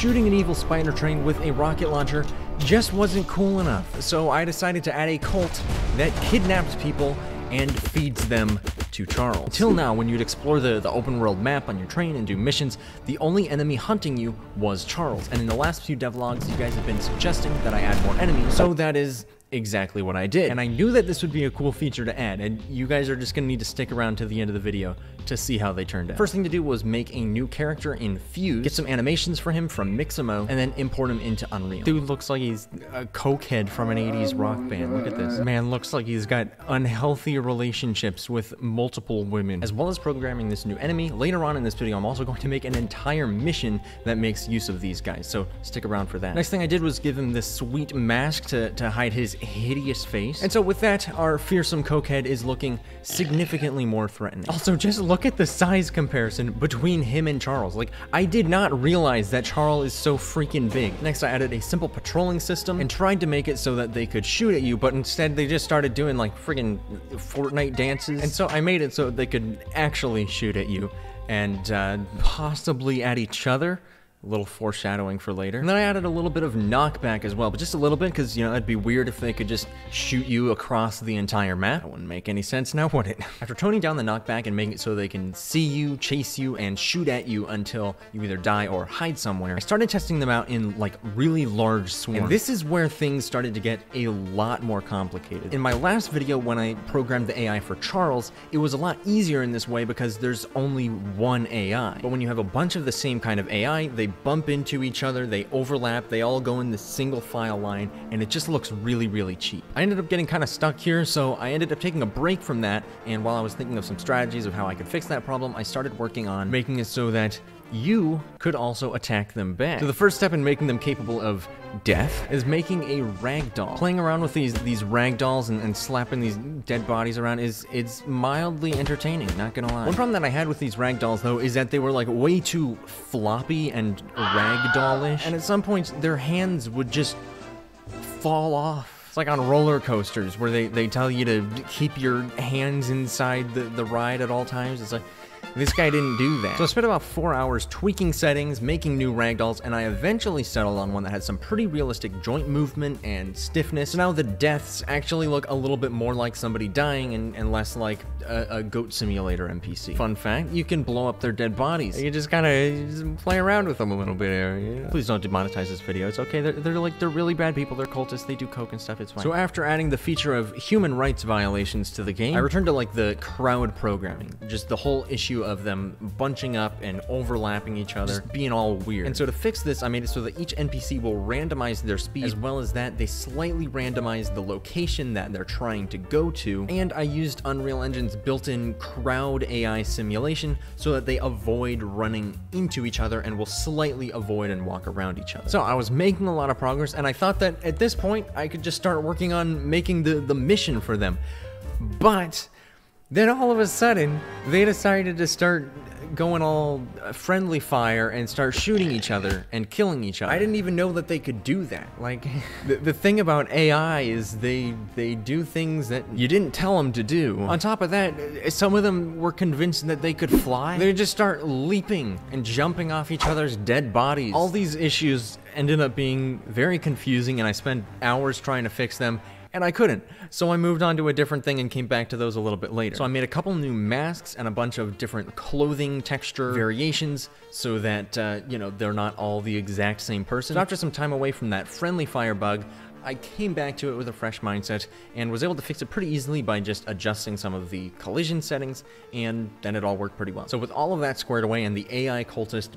Shooting an evil spider train with a rocket launcher just wasn't cool enough, so I decided to add a cult that kidnaps people and feeds them to Charles. Until now, when you'd explore the open world map on your train and do missions, the only enemy hunting you was Charles. And in the last few devlogs, you guys have been suggesting that I add more enemies, so that is exactly what I did. And I knew that this would be a cool feature to add, and you guys are just gonna need to stick around to the end of the video to see how they turned out. First thing to do was make a new character in Fuse, get some animations for him from Mixamo, and then import him into Unreal. Dude looks like he's a cokehead from an 80s rock band. Look at this. Man looks like he's got unhealthy relationships with multiple women. As well as programming this new enemy, later on in this video I'm also going to make an entire mission that makes use of these guys, so stick around for that. Next thing I did was give him this sweet mask to hide his hideous face. And so with that, our fearsome cokehead is looking significantly more threatening. Also, just look at the size comparison between him and Charles. Like, I did not realize that Charles is so freaking big. Next, I added a simple patrolling system and tried to make it so that they could shoot at you, but instead they just started doing like friggin' Fortnite dances. And so I made it so they could actually shoot at you and possibly at each other. A little foreshadowing for later. And then I added a little bit of knockback as well, but just a little bit, because, you know, it'd be weird if they could just shoot you across the entire map. That wouldn't make any sense now, would it? After toning down the knockback and making it so they can see you, chase you, and shoot at you until you either die or hide somewhere, I started testing them out in, like, really large swarms. And this is where things started to get a lot more complicated. In my last video, when I programmed the AI for Charles, it was a lot easier in this way because there's only one AI. But when you have a bunch of the same kind of AI, they bump into each other, they overlap, they all go in this single file line, and it just looks really, really cheap. I ended up getting kind of stuck here, so I ended up taking a break from that, and while I was thinking of some strategies of how I could fix that problem, I started working on making it so that you could also attack them back. So the first step in making them capable of death is making a ragdoll. Playing around with these ragdolls and slapping these dead bodies around it's mildly entertaining, not gonna lie. One problem that I had with these ragdolls though is that they were like way too floppy and ragdollish, and at some points their hands would just fall off. It's like on roller coasters where they tell you to keep your hands inside the ride at all times. It's like, this guy didn't do that. So I spent about 4 hours tweaking settings, making new ragdolls, and I eventually settled on one that had some pretty realistic joint movement and stiffness. So now the deaths actually look a little bit more like somebody dying and less like a goat simulator NPC. Fun fact, you can blow up their dead bodies. You just kinda play around with them a little bit here. Yeah. Please don't demonetize this video. It's okay. They're really bad people. They're cultists. They do coke and stuff. It's fine. So after adding the feature of human rights violations to the game, I returned to like the crowd programming. Just the whole issue of them bunching up and overlapping each other, just being all weird. And so to fix this, I made it so that each NPC will randomize their speed, as well as that they slightly randomize the location that they're trying to go to. And I used Unreal Engine's built-in crowd AI simulation so that they avoid running into each other and will slightly avoid and walk around each other. So I was making a lot of progress, and I thought that at this point I could just start working on making the mission for them. But then all of a sudden, they decided to start going all friendly fire and start shooting each other and killing each other. I didn't even know that they could do that. Like, the thing about AI is they do things that you didn't tell them to do. On top of that, some of them were convinced that they could fly. They just start leaping and jumping off each other's dead bodies. All these issues ended up being very confusing, and I spent hours trying to fix them, and I couldn't. So I moved on to a different thing and came back to those a little bit later. So I made a couple new masks and a bunch of different clothing texture variations so that, you know, they're not all the exact same person. So after some time away from that friendly fire bug, I came back to it with a fresh mindset and was able to fix it pretty easily by just adjusting some of the collision settings, and then it all worked pretty well. So with all of that squared away and the AI cultist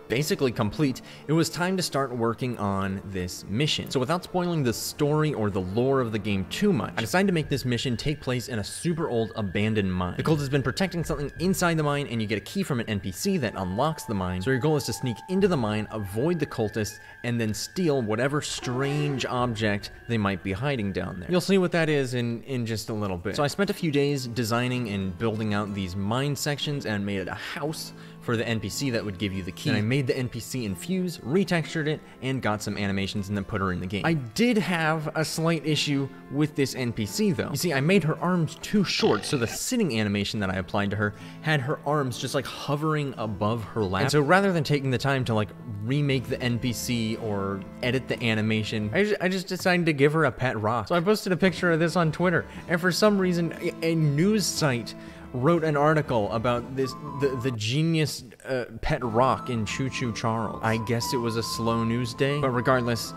basically complete, it was time to start working on this mission. So without spoiling the story or the lore of the game too much, I decided to make this mission take place in a super old abandoned mine. The cult has been protecting something inside the mine, and you get a key from an NPC that unlocks the mine. So your goal is to sneak into the mine, avoid the cultists, and then steal whatever strange object they might be hiding down there. You'll see what that is in just a little bit. So I spent a few days designing and building out these mine sections and made it a house for the NPC that would give you the key. And I made the NPC infuse, retextured it, and got some animations and then put her in the game. I did have a slight issue with this NPC though. You see, I made her arms too short, so the sitting animation that I applied to her had her arms just like hovering above her lap. And so rather than taking the time to like remake the NPC or edit the animation, I just decided to give her a pet rock. So I posted a picture of this on Twitter, and for some reason, a news site wrote an article about the genius pet rock in Choo Choo Charles. I guess it was a slow news day, but regardless,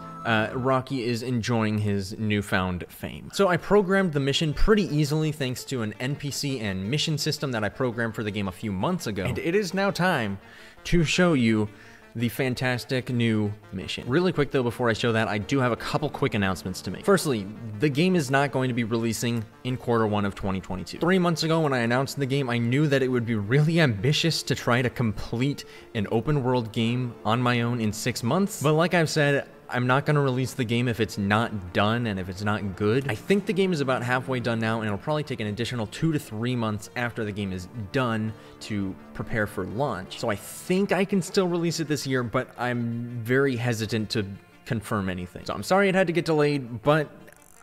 Rocky is enjoying his newfound fame. So I programmed the mission pretty easily thanks to an NPC and mission system that I programmed for the game a few months ago. And it is now time to show you the fantastic new mission. Really quick though, before I show that, I do have a couple quick announcements to make. Firstly, the game is not going to be releasing in Q1 of 2022. 3 months ago when I announced the game, I knew that it would be really ambitious to try to complete an open world game on my own in 6 months. But like I've said, I'm not going to release the game if it's not done and if it's not good. I think the game is about halfway done now, and it'll probably take an additional 2 to 3 months after the game is done to prepare for launch. So I think I can still release it this year, but I'm very hesitant to confirm anything. So I'm sorry it had to get delayed, but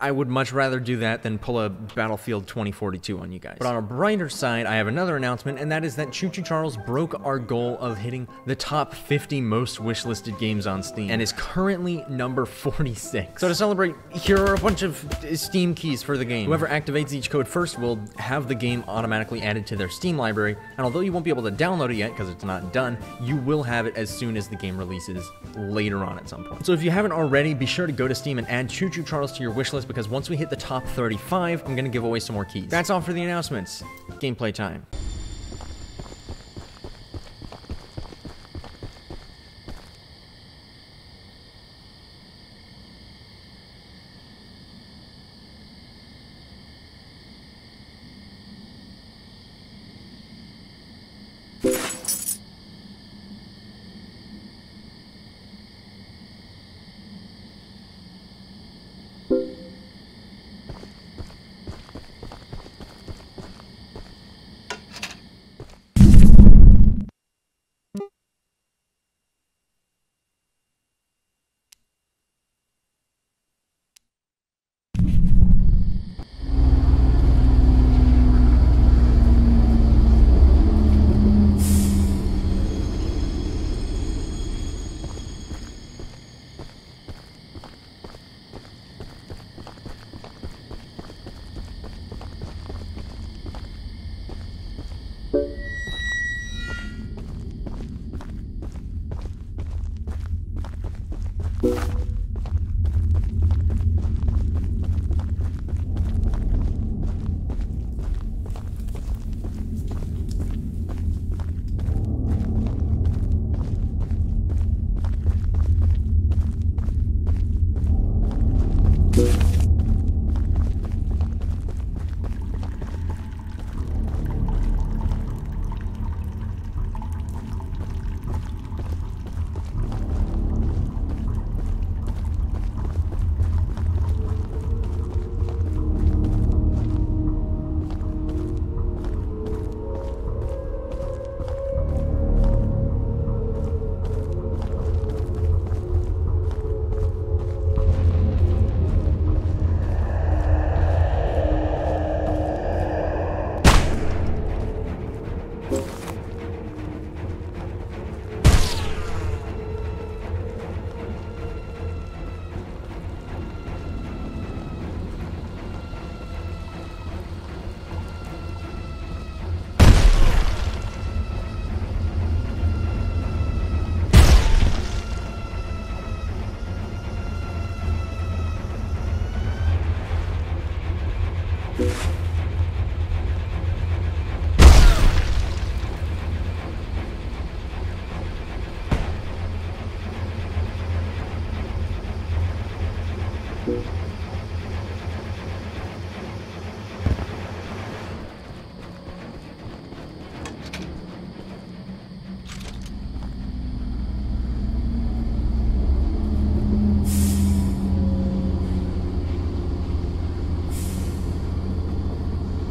I would much rather do that than pull a Battlefield 2042 on you guys. But on a brighter side, I have another announcement, and that is that Choo Choo Charles broke our goal of hitting the top 50 most wishlisted games on Steam, and is currently number 46. So to celebrate, here are a bunch of Steam keys for the game. Whoever activates each code first will have the game automatically added to their Steam library, and although you won't be able to download it yet because it's not done, you will have it as soon as the game releases later on at some point. So if you haven't already, be sure to go to Steam and add Choo Choo Charles to your wishlist, because once we hit the top 35, I'm gonna give away some more keys. That's all for the announcements. Gameplay time.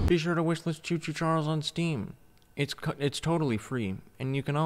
Be sure to wishlist Choo Choo Charles on Steam. It's totally free, and you can